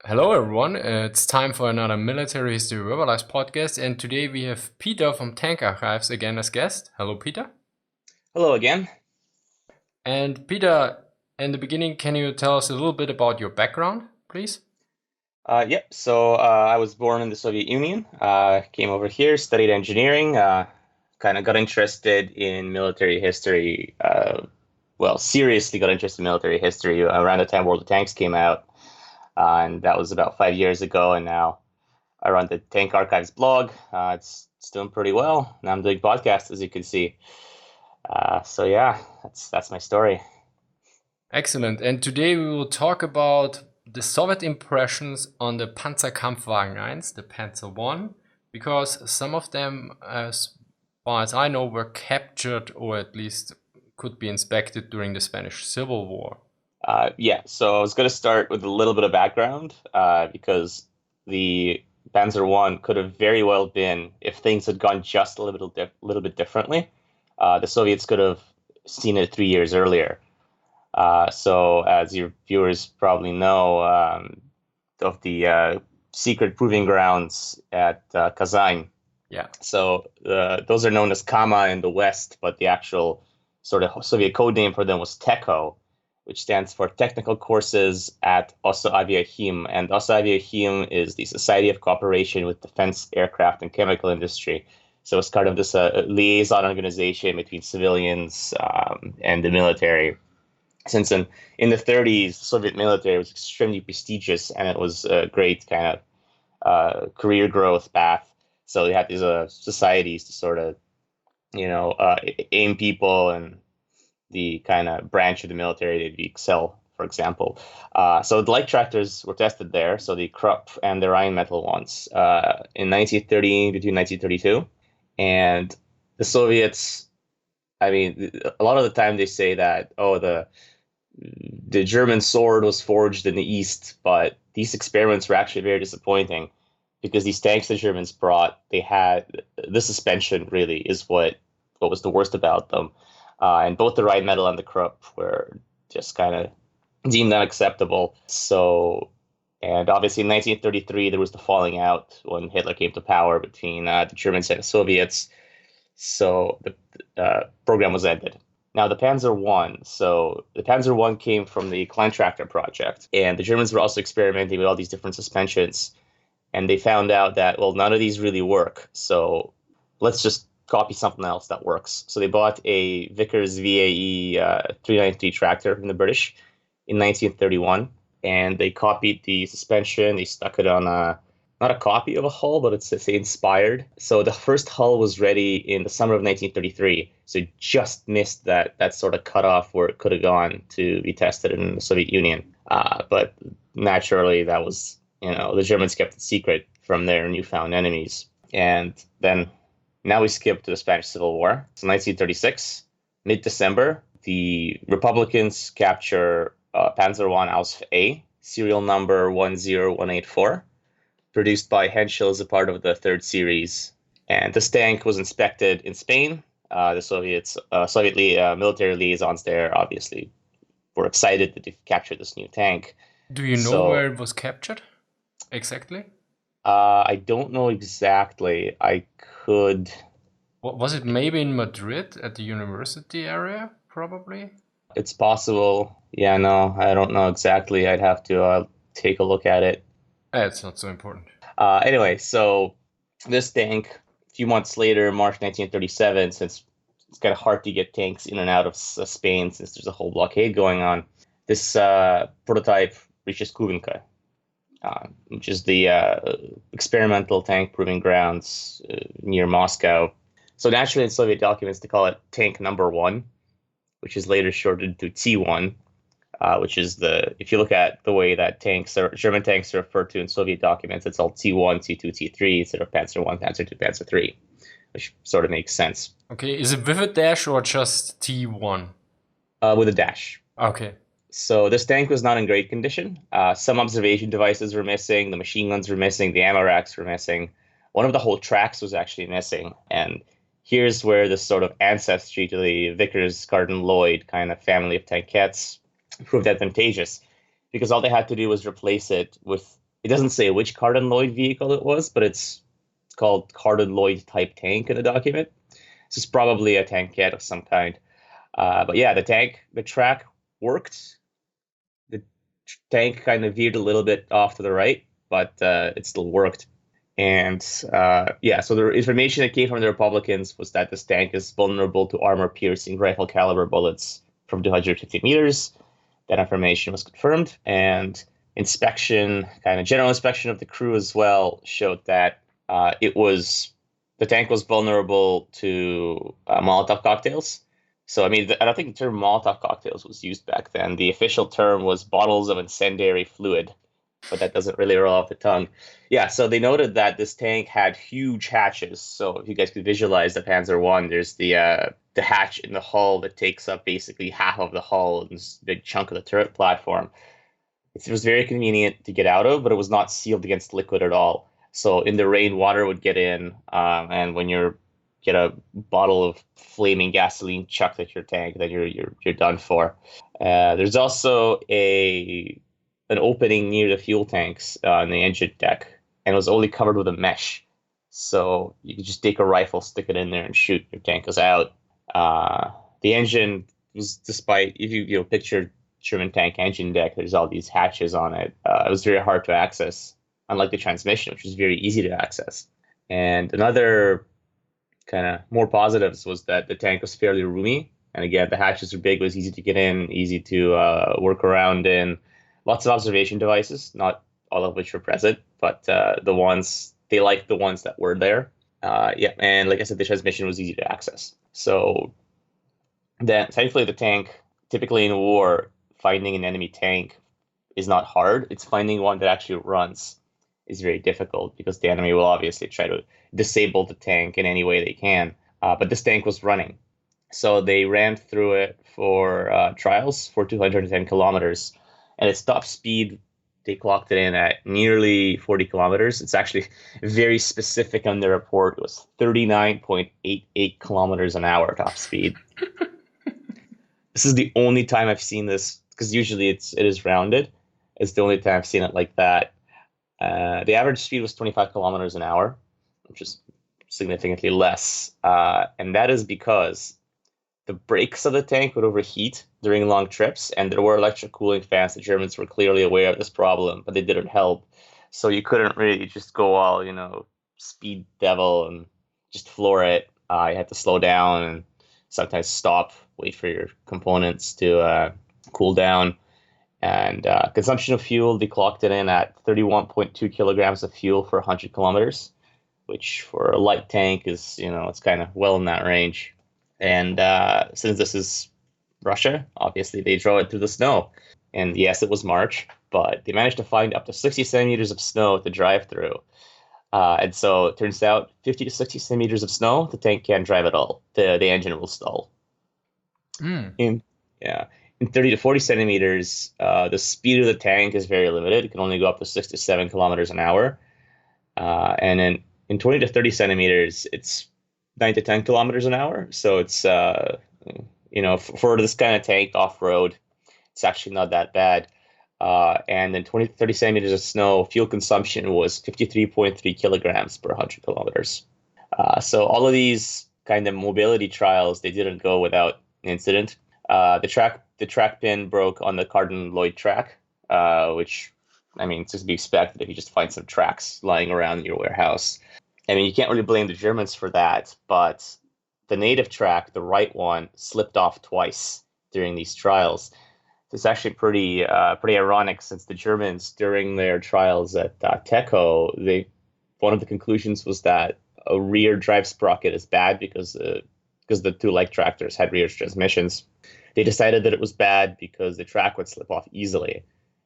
Hello, everyone. It's time for another Military History Verbalized podcast, and today we have Peter from Tank Archives again as guest. Hello, Peter. Hello again. And Peter, in the beginning, can you tell us a little bit about your background, please? I was born in the Soviet Union. Came over here, studied engineering. Kind of got interested in military history. Seriously got interested in military history around the time World of Tanks came out, and that was about 5 years ago. And now I run the Tank Archives blog. It's doing pretty well. Now I'm doing podcasts, as you can see. That's my story. Excellent. And today we will talk about the Soviet impressions on the Panzerkampfwagen I, the Panzer I, because some of them, as far as I know, were captured or at least could be inspected during the Spanish Civil War. So I was going to start with a little bit of background because the Panzer I could have very well been, if things had gone just a little bit differently, the Soviets could have seen it 3 years earlier. So as your viewers probably know, of the secret proving grounds at Kazan. Yeah. So those are known as Kama in the West, but the actual sort of Soviet code name for them was TECO, which stands for Technical Courses at Osaviahim. And Osaviahim is the Society of Cooperation with Defense, Aircraft, and Chemical Industry. So it's kind of this liaison organization between civilians and the military. Since in the 30s, the Soviet military was extremely prestigious, and it was a great kind of career growth path. So they had these societies to sort of, aim people and the kind of branch of the military that excel, for example. So the light tractors were tested there, so the Krupp and the Rheinmetall ones, in 1930 between 1932. And the Soviets, I mean, a lot of the time they say that, the German sword was forged in the East, but these experiments were actually very disappointing because these tanks the Germans brought, they had the suspension really is what was the worst about them. And both the Rheinmetall and the Krupp were just kind of deemed unacceptable. So, and obviously in 1933, there was the falling out when Hitler came to power between the Germans and the Soviets. So the program was ended. Now, the Panzer I. So the Panzer I came from the Kleintractor project, and the Germans were also experimenting with all these different suspensions. And they found out that, well, none of these really work. So let's just copy something else that works. So they bought a Vickers VAE 393 tractor from the British in 1931, and they copied the suspension. They stuck it on not a copy of a hull, but it's inspired. So the first hull was ready in the summer of 1933. So it just missed that sort of cutoff where it could have gone to be tested in the Soviet Union. But naturally, that was, the Germans kept it secret from their newfound enemies. And then now we skip to the Spanish Civil War. So 1936, mid-December, the Republicans capture Panzer I Ausf A, serial number 10184. Produced by Henschel as a part of the third series. And this tank was inspected in Spain. The Soviet military liaisons there obviously were excited that they've captured this new tank. Do you know where it was captured exactly? I don't know exactly. I could. Was it maybe in Madrid at the university area? Probably. It's possible. Yeah, no, I don't know exactly. I'd have to take a look at it. It's not so important. Anyway, so this tank, a few months later, March 1937, since it's kind of hard to get tanks in and out of Spain since there's a whole blockade going on, this prototype reaches Kubinka, which is the experimental tank proving grounds near Moscow. So naturally in Soviet documents, they call it tank number 1, which is later shortened to T1. Which is if you look at the way that German tanks are referred to in Soviet documents, it's all T1, T2, T3 instead of Panzer I, Panzer II, Panzer III, which sort of makes sense. Okay, is it with a dash or just T1? With a dash. Okay. So this tank was not in great condition. Some observation devices were missing, the machine guns were missing, the ammo racks were missing. One of the whole tracks was actually missing. And here's where this sort of ancestry to the Vickers Garden Lloyd kind of family of tankettes proved advantageous, because all they had to do was replace it with It doesn't say which Cardin Lloyd vehicle it was, but it's called Cardin Lloyd type tank in the document. This is probably a tankette of some kind. But yeah, the track worked. The tank kind of veered a little bit off to the right, but it still worked. And yeah, so the information that came from the Republicans was that this tank is vulnerable to armor-piercing rifle caliber bullets from 250 meters. That information was confirmed, and general inspection of the crew as well, showed that the tank was vulnerable to Molotov cocktails. So, I mean, I don't think the term Molotov cocktails was used back then. The official term was bottles of incendiary fluid, but that doesn't really roll off the tongue. Yeah, so they noted that this tank had huge hatches. So if you guys could visualize the Panzer I, there's the hatch in the hull that takes up basically half of the hull and this big chunk of the turret platform. It was very convenient to get out of, but it was not sealed against liquid at all. So in the rain, water would get in, and when you get a bottle of flaming gasoline chucked at your tank, then you're done for. There's also an opening near the fuel tanks on the engine deck, and it was only covered with a mesh. So you could just take a rifle, stick it in there, and shoot. Your tank goes out. The engine was, despite if you picture German tank engine deck, there's all these hatches on it. It was very hard to access, unlike the transmission, which was very easy to access. And another kind of more positives was that the tank was fairly roomy. And again, the hatches were big, it was easy to get in, easy to work around in. Lots of observation devices, not all of which were present, but they liked the ones that were there. Yeah, and like I said, the transmission was easy to access. So then, thankfully, the tank, typically in war, finding an enemy tank is not hard. It's finding one that actually runs is very difficult because the enemy will obviously try to disable the tank in any way they can. But this tank was running. So they ran through it for trials for 210 kilometers. And its top speed, they clocked it in at nearly 40 kilometers. It's actually very specific on the report. It was 39.88 kilometers an hour top speed. This is the only time I've seen this, because usually it is rounded. It's the only time I've seen it like that. The average speed was 25 kilometers an hour, which is significantly less. And that is because the brakes of the tank would overheat during long trips, and there were electric cooling fans. The Germans were clearly aware of this problem, but they didn't help. So you couldn't really just go all, speed devil and just floor it. You had to slow down and sometimes stop, wait for your components to cool down. And consumption of fuel, they clocked it in at 31.2 kilograms of fuel for 100 kilometers, which for a light tank is, it's kind of well in that range. And since this is Russia, obviously they drove it through the snow. And yes, it was March, but they managed to find up to 60 centimeters of snow to drive through. And so it turns out 50 to 60 centimeters of snow, the tank can't drive at all. The engine will stall. In 30 to 40 centimeters, the speed of the tank is very limited. It can only go up to 6 to 7 kilometers an hour. And in 20 to 30 centimeters, it's 9 to 10 kilometers an hour. So it's, for this kind of tank off-road, it's actually not that bad. And in 20 to 30 centimeters of snow, fuel consumption was 53.3 kilograms per 100 kilometers. So all of these kind of mobility trials, they didn't go without incident. The track pin broke on the Cardin Lloyd track, which, it's just to be expected if you just find some tracks lying around in your warehouse. You can't really blame the Germans for that, but the native track, the right one, slipped off twice during these trials. It's actually pretty ironic, since the Germans, during their trials at Techo, one of the conclusions was that a rear drive sprocket is bad because the two light tractors had rear transmissions. They decided that it was bad because the track would slip off easily,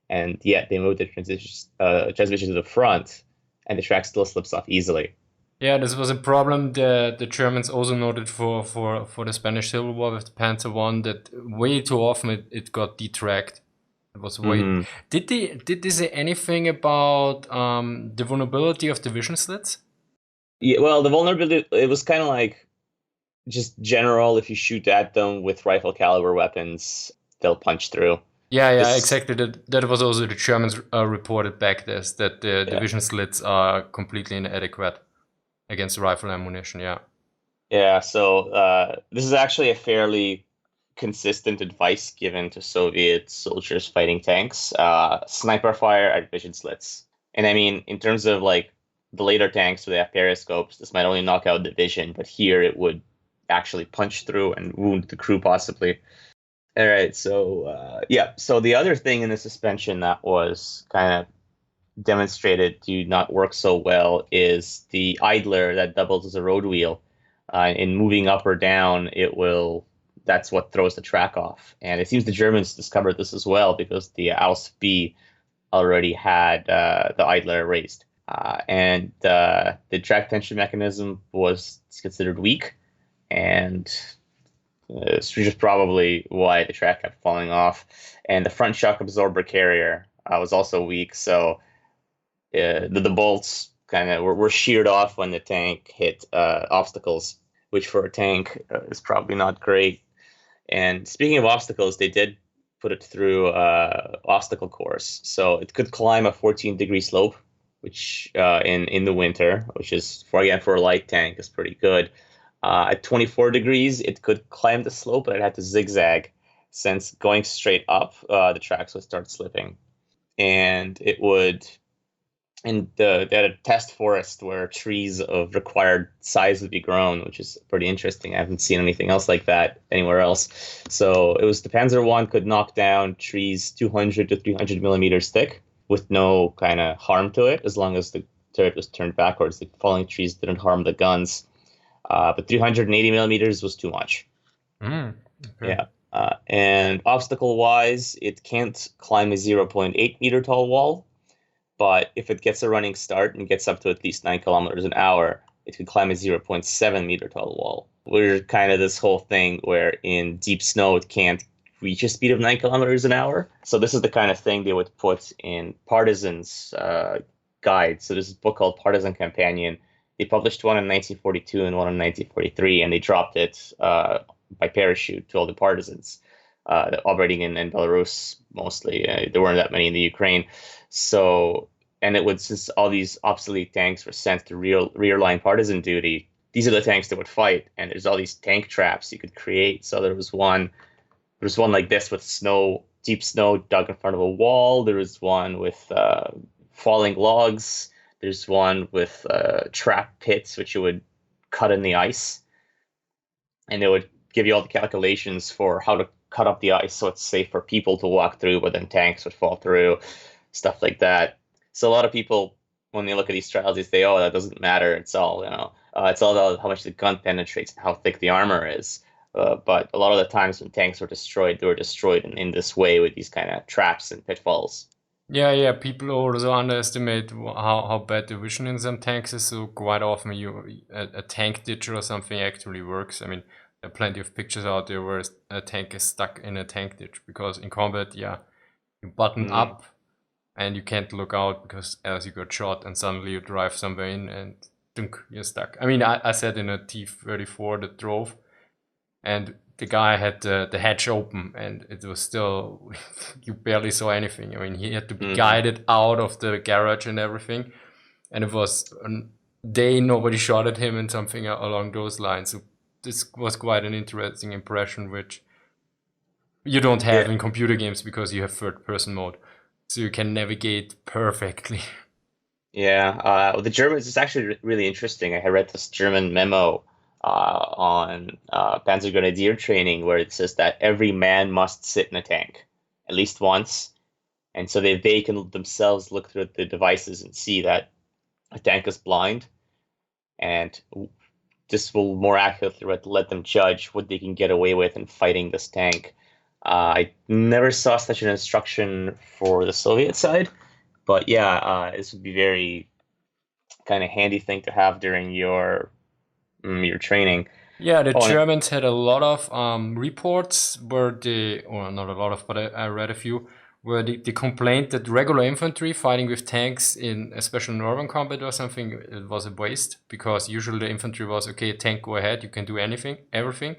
and yet they moved the transmission to the front, and the track still slips off easily. Yeah, this was a problem that the Germans also noted for the Spanish Civil War with the Panzer I, that way too often it got detracked. It was way. Did they say anything about the vulnerability of division slits? Yeah, well, the vulnerability, it was kind of like just general. If you shoot at them with rifle caliber weapons, they'll punch through. Yeah, This, exactly. That was also the Germans reported back this, that the yeah, division slits are completely inadequate against rifle ammunition. Yeah. yeah. So this is actually a fairly consistent advice given to Soviet soldiers fighting tanks. Sniper fire at vision slits. And I mean, in terms of like the later tanks where they have periscopes, this might only knock out the vision, but here it would actually punch through and wound the crew possibly. All right, so yeah, so the other thing in the suspension that was kind of demonstrated to not work so well is the idler that doubles as a road wheel. In moving up or down, that's what throws the track off. And it seems the Germans discovered this as well because the Aus B already had the idler raised. And the track tension mechanism was considered weak, and it's just probably why the track kept falling off. And the front shock absorber carrier was also weak, so the bolts kind of were sheared off when the tank hit obstacles, which for a tank is probably not great. And speaking of obstacles, they did put it through obstacle course, so it could climb a 14-degree slope, which in the winter, which is for a light tank is pretty good. At 24 degrees, it could climb the slope, but it had to zigzag, since going straight up, the tracks would start slipping, and it would. And they had a test forest where trees of required size would be grown, which is pretty interesting. I haven't seen anything else like that anywhere else. So it was the Panzer I could knock down trees 200 to 300 millimeters thick with no kind of harm to it, as long as the turret was turned backwards. The falling trees didn't harm the guns. But 380 millimeters was too much. Okay. Yeah. And obstacle-wise, it can't climb a 0.8 meter tall wall. But if it gets a running start and gets up to at least 9 kilometers an hour, it could climb a 0.7 meter tall wall. We're kind of this whole thing where in deep snow, it can't reach a speed of 9 kilometers an hour. So this is the kind of thing they would put in Partisan's guide. So this is a book called Partisan Companion. They published one in 1942 and one in 1943, and they dropped it by parachute to all the partisans operating in Belarus mostly. There weren't that many in the Ukraine. So, and it would, since all these obsolete tanks were sent to rear line partisan duty, these are the tanks that would fight. And there's all these tank traps you could create. So there was one like this with deep snow dug in front of a wall. There was one with falling logs. There's one with trap pits, which you would cut in the ice. And it would give you all the calculations for how to cut up the ice so it's safe for people to walk through, but then tanks would fall through, stuff like that. So a lot of people, when they look at these trials, they say, "Oh, that doesn't matter. It's all it's all about how much the gun penetrates and how thick the armor is." But a lot of the times when tanks were destroyed, they were destroyed in this way with these kind of traps and pitfalls. Yeah. People also underestimate how bad the vision in some tanks is. So quite often, a tank ditch or something actually works. I mean, there are plenty of pictures out there where a tank is stuck in a tank ditch because in combat, you button up and you can't look out because else you got shot and suddenly you drive somewhere in and dunk, you're stuck. I mean, I sat in a T-34 that drove and the guy had the hatch open and it was still, you barely saw anything. I mean, he had to be guided out of the garage and everything. And it was a day nobody shot at him and something along those lines. So this was quite an interesting impression, which you don't have in computer games because you have third-person mode. So you can navigate perfectly. Yeah, the Germans, it's actually really interesting. I read this German memo on Panzer Grenadier training where it says that every man must sit in a tank at least once. And so they can themselves look through the devices and see that a tank is blind. And this will more accurately let them judge what they can get away with in fighting this tank. I never saw such an instruction for the Soviet side, but yeah, this would be very kind of handy thing to have during your training. Yeah, the Germans had a lot of reports where or not a lot of, but I read a few, where they complained that regular infantry fighting with tanks in especially in urban combat or something, it was a waste because usually the infantry was, okay, tank, go ahead, you can do everything.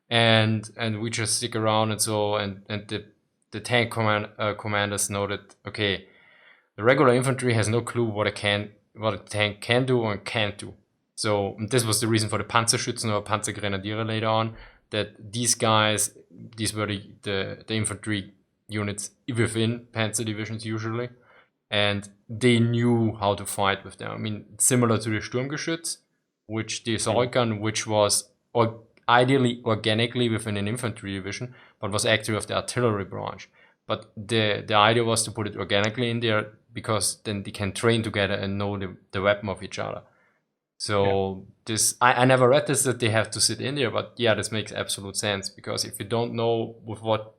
And we just stick around and so, and the the tank commanders noted, okay, the regular infantry has no clue what a tank can do or can't do. So this was the reason for the Panzerschützen or Panzergrenadiere later on, that these guys, these were the infantry units within Panzer divisions usually, and they knew how to fight with them. I mean, similar to the Sturmgeschütz, which the assault gun, which was ideally organically within an infantry division, but was actually of the artillery branch. But the idea was to put it organically in there, because then they can train together and know the weapon of each other. So this, I never read this that they have to sit in there, but yeah, this makes absolute sense, because if you don't know with what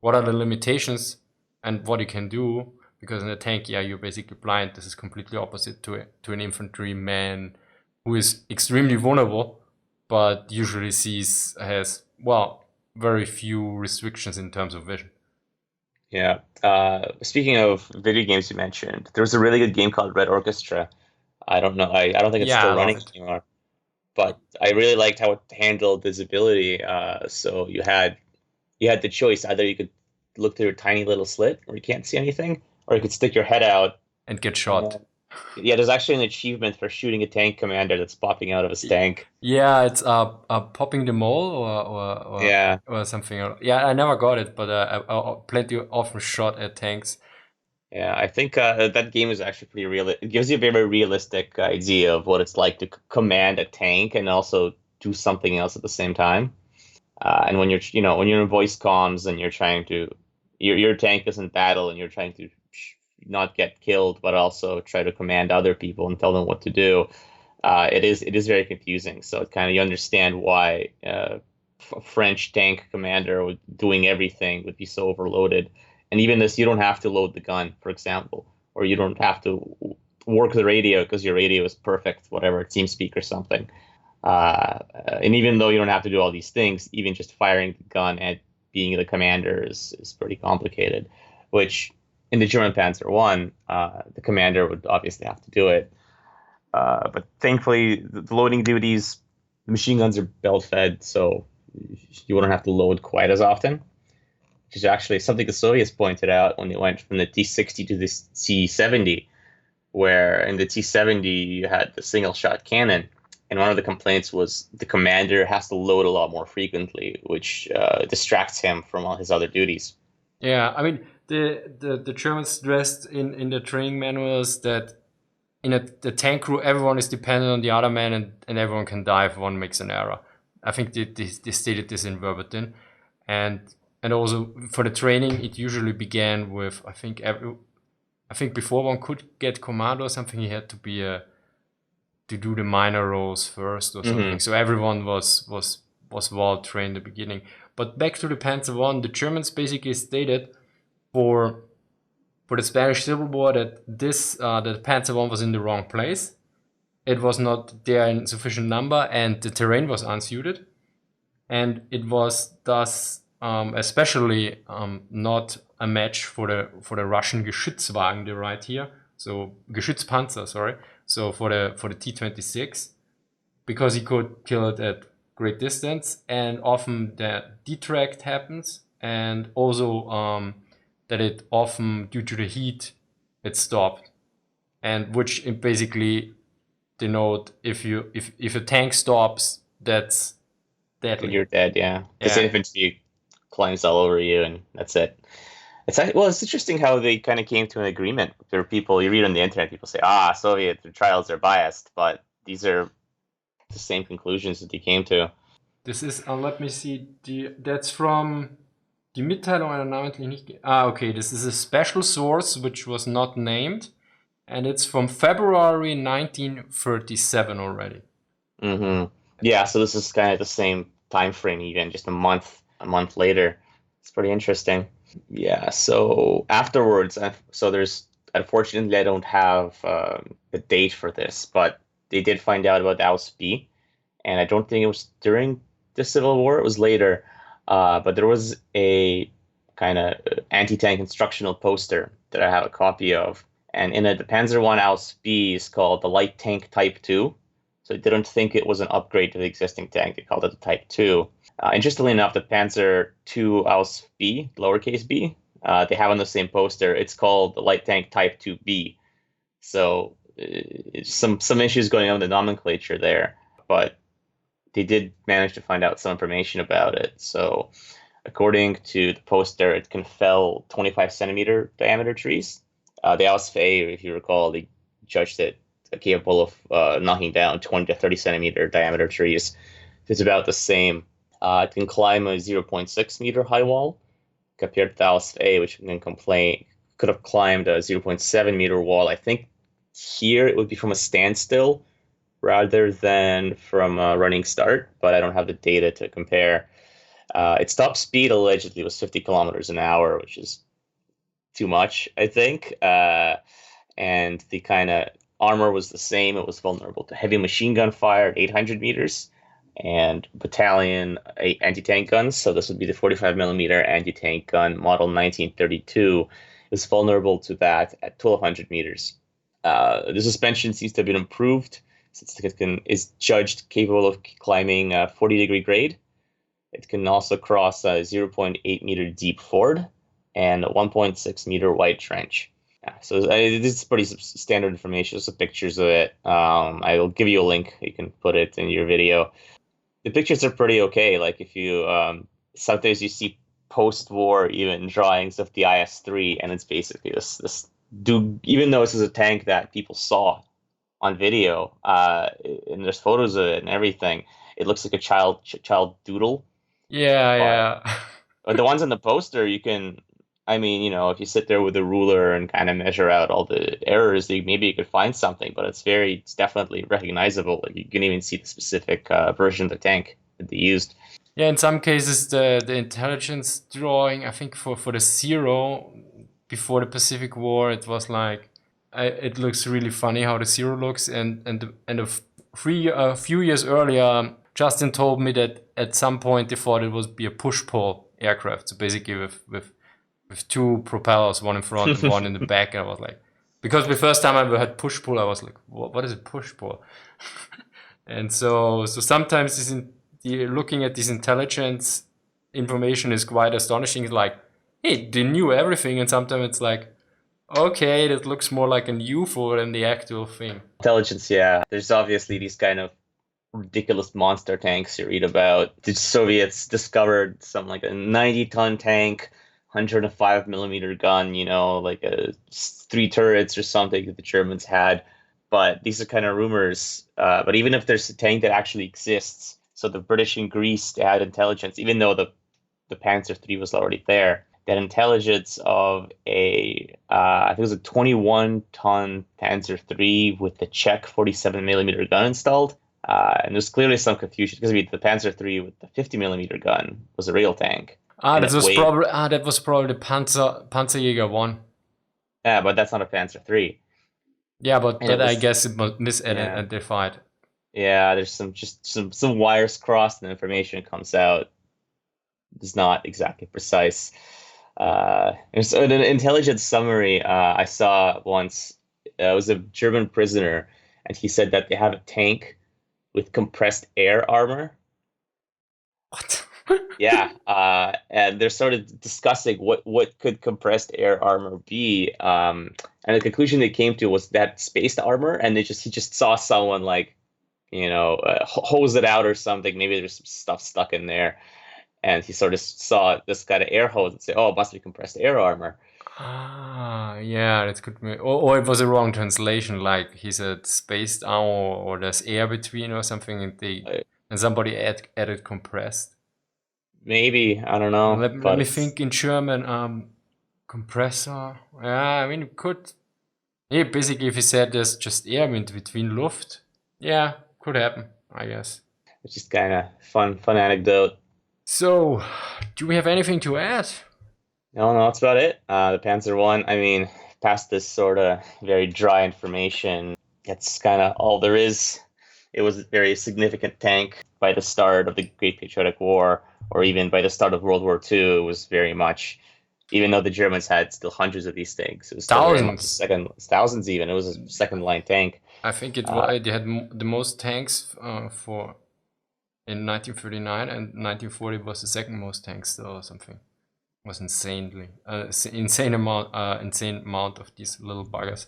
are the limitations and what you can do, because in a tank, yeah, you're basically blind. This is completely opposite to an infantryman who is extremely vulnerable, but usually has very few restrictions in terms of vision. Yeah. Speaking of video games you mentioned, there was a really good game called Red Orchestra. I don't know. I don't think it's still running anymore. But I really liked how it handled visibility. So you had the choice. Either you could look through a tiny little slit where you can't see anything, or you could stick your head out and get shot. Yeah, there's actually an achievement for shooting a tank commander that's popping out of his tank. Yeah, it's popping the mole or something. Yeah, I never got it, but I plenty often shot at tanks. Yeah, I think that game is actually pretty real. It gives you a very realistic idea of what it's like to command a tank and also do something else at the same time. And when you're in voice comms and you're trying to, your tank is in battle and you're trying to not get killed, but also try to command other people and tell them what to do. It is very confusing. So it kind of, you understand why a French tank commander doing everything would be so overloaded. And even this, you don't have to load the gun, for example, or you don't have to work the radio because your radio is perfect, whatever, TeamSpeak or something. And even though you don't have to do all these things, even just firing the gun and being the commander is pretty complicated, which in the German Panzer I, the commander would obviously have to do it. But thankfully, the loading duties, the machine guns are belt-fed, so you wouldn't have to load quite as often. Which is actually something the Soviets pointed out when they went from the T-60 to the T-70, where in the T-70 you had the single-shot cannon, and one of the complaints was the commander has to load a lot more frequently, which distracts him from all his other duties. Yeah, I mean, the Germans stressed in the training manuals that in the tank crew, everyone is dependent on the other man, and everyone can die if one makes an error. I think they stated this in verbatim. And also for the training, it usually began with, I think before one could get commando or something, he had to be to do the minor roles first or something. Mm-hmm. So everyone was well trained at the beginning. But back to the Panzer I, the Germans basically stated for the Spanish Civil War that the Panzer I was in the wrong place. It was not there in sufficient number, and the terrain was unsuited, and it was thus especially not a match for the Russian Geschützwagen they write here. So Geschützpanzer, sorry. So for the T-26, because he could kill it at great distance, and often the detract happens, and also that it often, due to the heat, it stopped, and which basically denote if a tank stops, that's deadly. You're dead, yeah. Because infantry climbs all over you, and that's it. It's interesting how they kind of came to an agreement. There are people you read on the internet, people say, Soviet trials are biased, but these are the same conclusions that they came to. This is, let me see, that's from die Mitteilung einer namentlich nicht. Okay, this is a special source which was not named, and it's from February 1937 already. Mm-hmm. Yeah, so this is kind of the same time frame, even just a month later. It's pretty interesting. Yeah, so afterwards, there's, unfortunately, I don't have the date for this, but they did find out about Aus-B, and I don't think it was during the Civil War, it was later, but there was a kind of anti-tank instructional poster that I have a copy of, and in it, the Panzer I Aus-B is called the Light Tank Type 2, so they didn't think it was an upgrade to the existing tank, they called it the Type 2. Interestingly enough, the Panzer II Aus-B, lowercase b, they have on the same poster. It's called the Light Tank Type 2B. So some issues going on with the nomenclature there, but they did manage to find out some information about it. So according to the poster, it can fell 25 centimeter diameter trees. The AUSF-A, if you recall, they judged it capable of knocking down 20 to 30 centimeter diameter trees. It's about the same. It can climb a 0.6 meter high wall compared to the AUSF-A, which could have climbed a 0.7 meter wall. I think here it would be from a standstill rather than from a running start, but I don't have the data to compare. Its top speed allegedly was 50 kilometers an hour, which is too much, I think. And the kind of armor was the same. It was vulnerable to heavy machine gun fire at 800 meters and battalion anti-tank guns. So this would be the 45 millimeter anti-tank gun model 1932. It was vulnerable to that at 1200 meters. The suspension seems to have been improved since it is judged capable of climbing a 40-degree grade. It can also cross a 0.8 meter deep ford and a 1.6 meter wide trench. So this is pretty standard information. Just pictures of it. I will give you a link. You can put it in your video. The pictures are pretty okay. Like if you sometimes you see post-war even drawings of the IS-3, and it's basically this dude. Even though this is a tank that people saw on video, and there's photos of it and everything, it looks like a child doodle. Yeah. But the ones on the poster, you can. I mean, you know, if you sit there with a ruler and kind of measure out all the errors, maybe you could find something, but it's definitely recognizable. Like you can even see the specific version of the tank that they used. Yeah, in some cases, the intelligence drawing, I think for the Zero, before the Pacific War, it was like, it looks really funny how the Zero looks. And a few years earlier, Justin told me that at some point they thought it would be a push-pull aircraft. So basically with two propellers, one in front and one in the back. And I was like, because the first time I ever had push-pull, I was like, what is a push-pull? And so sometimes looking at this intelligence information is quite astonishing. It's like, hey, they knew everything. And sometimes it's like, okay, that looks more like an UFO than the actual thing. Intelligence, yeah. There's obviously these kind of ridiculous monster tanks you read about. The Soviets discovered something like a 90-ton tank, 105 millimeter gun, you know, like 3 turrets or something that the Germans had. But these are kind of rumors. But even if there's a tank that actually exists, so the British and Greece, they had intelligence, even though the Panzer III was already there, that intelligence of I think it was a 21-ton Panzer III with the Czech 47 millimeter gun installed. And there's clearly some confusion because the Panzer III with the 50 millimeter gun was a real tank. That was probably the Panzerjäger I. Yeah, but that's not a Panzer III. Yeah, but that I guess it was misidentified. Yeah, there's some wires crossed and information comes out. It's not exactly precise. There's an intelligence summary I saw once. It was a German prisoner, and he said that they have a tank with compressed air armor. What? Yeah, and they're sort of discussing what could compressed air armor be, and the conclusion they came to was that spaced armor, and he just saw someone like, you know, hose it out or something. Maybe there's some stuff stuck in there, and he sort of saw this kind of air hose and said, "Oh, it must be compressed air armor." Yeah, that could be, or it was a wrong translation. Like he said, spaced armor, or there's air between or something, and somebody added compressed. Maybe, I don't know. Let me think in German. Compressor. Yeah, I mean, it could. Yeah, basically, if you said there's just air between Luft, yeah, could happen, I guess. It's just kind of fun anecdote. So, do we have anything to add? No, that's about it. The Panzer I, I mean, past this sort of very dry information, that's kind of all there is. It was a very significant tank by the start of the Great Patriotic War, or even by the start of World War II. It was very much, even though the Germans had still hundreds of these tanks, it was thousands, thousands even. It was a second line tank. I think they had the most tanks in 1939, and 1940 was the second most tanks still, or something. was insanely insane amount of these little buggers.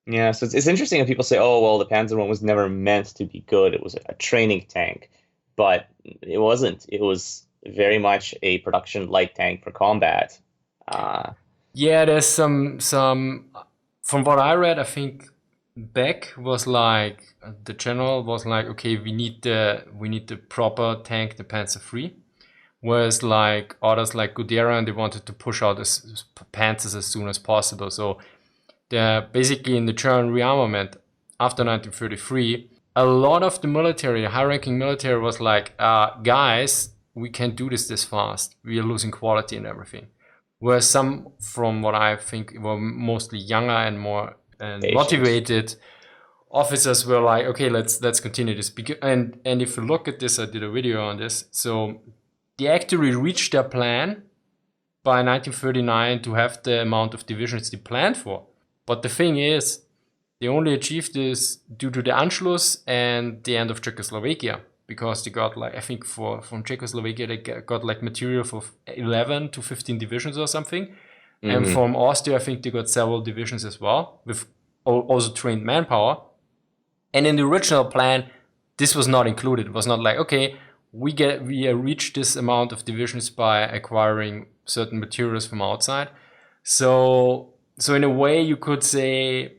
Yeah, so it's interesting when people say, "Oh, well, the Panzer one was never meant to be good. It was a training tank," but it wasn't. It was very much a production light tank for combat. Uh, Yeah, there's some from what I read, I think Beck was like the general was like, okay, we need the proper tank, the Panzer III. Whereas like others like Guderian, they wanted to push out as Panzers as soon as possible. So they're basically in the German rearmament after 1933, a lot of the military, high-ranking military was like, guys, we can't do this fast. We are losing quality and everything. Whereas some, from what I think, were mostly younger and more motivated officers were like, okay, let's continue this. And if you look at this, I did a video on this. So they actually reached their plan by 1939 to have the amount of divisions they planned for. But the thing is, they only achieved this due to the Anschluss and the end of Czechoslovakia, because they got like, I think from Czechoslovakia they got like material for 11 to 15 divisions or something. And from Austria, I think they got several divisions as well, with also trained manpower. And in the original plan, this was not included. It was not like, okay, we reach this amount of divisions by acquiring certain materials from outside. So in a way, you could say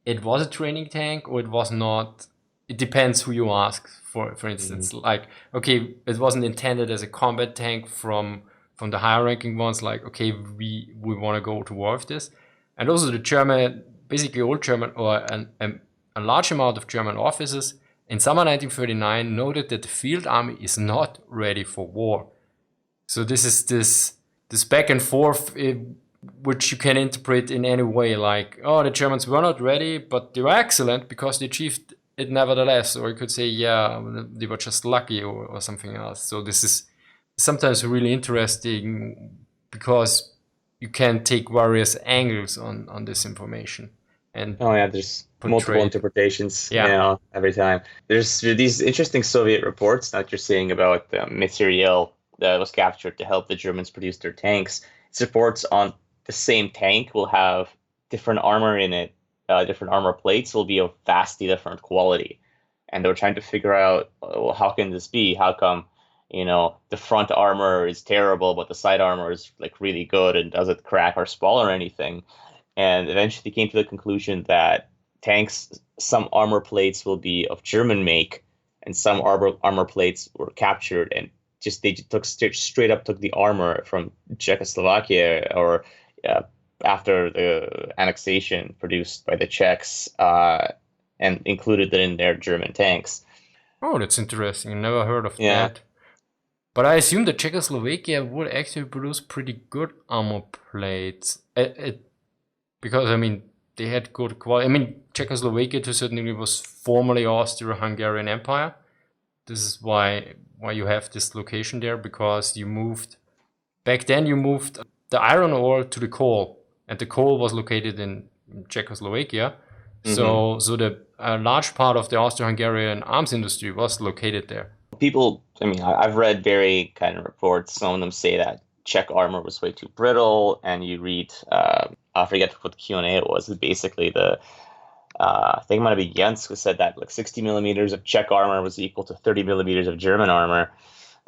it was a training tank, or it was not. It depends who you ask. For instance, like, okay, it wasn't intended as a combat tank from the higher ranking ones. Like, okay, we want to go to war with this, and also the German, basically all German, or a large amount of German officers in summer 1939 noted that the field army is not ready for war. So this is this back and forth, which you can interpret in any way, like, oh, the Germans were not ready, but they were excellent because they achieved it nevertheless. Or you could say, yeah, they were just lucky, or something else. So this is sometimes really interesting because you can take various angles on this information. And there's multiple interpretations, every time. There's these interesting Soviet reports that you're seeing about the material that was captured to help the Germans produce their tanks. It's reports on the same tank will have different armor in it. Different armor plates will be of vastly different quality. And they were trying to figure out, well, how can this be? How come, the front armor is terrible, but the side armor is like really good, and does it crack or spall or anything? And eventually came to the conclusion that tanks, some armor plates will be of German make, and some armor plates were captured, and they took straight up took the armor from Czechoslovakia, or after the annexation, produced by the Czechs, and included it in their German tanks. Oh, that's interesting. I never heard of that. But I assume that Czechoslovakia would actually produce pretty good armor plates. Because, I mean, they had good quality. I mean, Czechoslovakia to a certain degree was formerly Austro-Hungarian Empire. This is why you have this location there, because back then you moved the iron ore to the coal, and the coal was located in Czechoslovakia. So the large part of the Austro-Hungarian arms industry was located there. People, I mean, I've read very kind of reports. Some of them say that Czech armor was way too brittle, and you read, I forget what Q&A it was. Basically, I think it might have been Jens who said that like 60 millimeters of Czech armor was equal to 30 millimeters of German armor.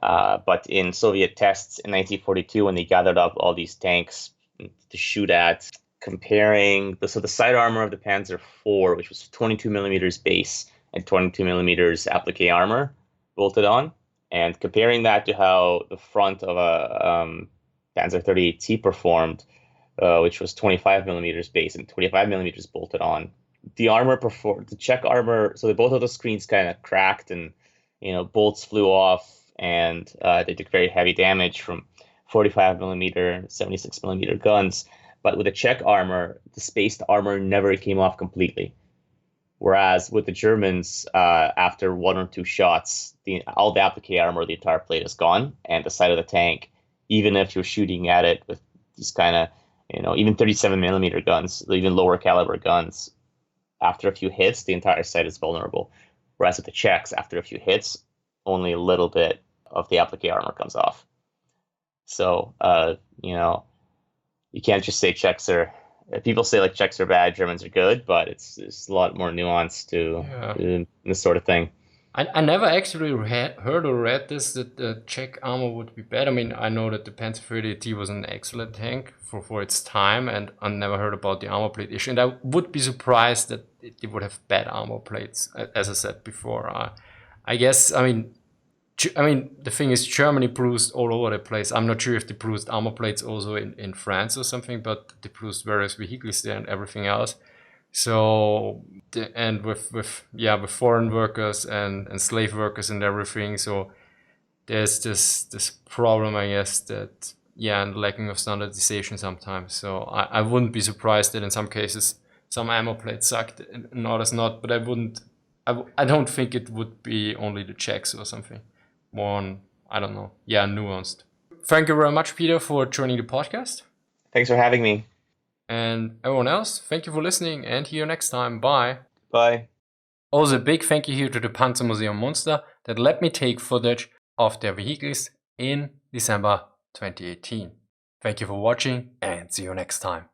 But in Soviet tests in 1942, when they gathered up all these tanks to shoot at, comparing the side armor of the Panzer IV, which was 22 millimeters base and 22 millimeters applique armor bolted on, and comparing that to how the front of a Panzer 38T performed, which was 25 millimeters base and 25 millimeters bolted on. The Czech armor, so both of the screens kind of cracked, and bolts flew off, and they took very heavy damage from 45 millimeter, 76 millimeter guns. But with the Czech armor, the spaced armor never came off completely. Whereas with the Germans, after one or two shots, all the applique armor, the entire plate is gone, and the side of the tank, even if you're shooting at it with these kind of, even 37 millimeter guns, even lower caliber guns, after a few hits, the entire side is vulnerable. Whereas with the Czechs, after a few hits, only a little bit of the applique armor comes off. So, you can't just say Czechs are. People say like Czechs are bad, Germans are good, but it's a lot more nuance to this sort of thing. I never actually heard or read this, that the Czech armor would be bad. I mean, I know that the Panzer 30 was an excellent tank for its time, and I never heard about the armor plate issue. And I would be surprised that it would have bad armor plates, as I said before. I guess, I mean, the thing is, Germany produced all over the place. I'm not sure if they produced armor plates also in France or something, but they produced various vehicles there and everything else. So, and with foreign workers and slave workers and everything. So there's this problem, I guess, that, and lacking of standardization sometimes. So I wouldn't be surprised that in some cases some armor plates sucked and others not, but I don't think it would be only the Czechs or something. More on, I don't know, nuanced. Thank you very much, Peter, for joining the podcast. Thanks for having me. And everyone else, thank you for listening, and see you next time. Bye. Bye. Also a big thank you here to the Panzermuseum Muster that let me take footage of their vehicles in December 2018. Thank you for watching, and see you next time.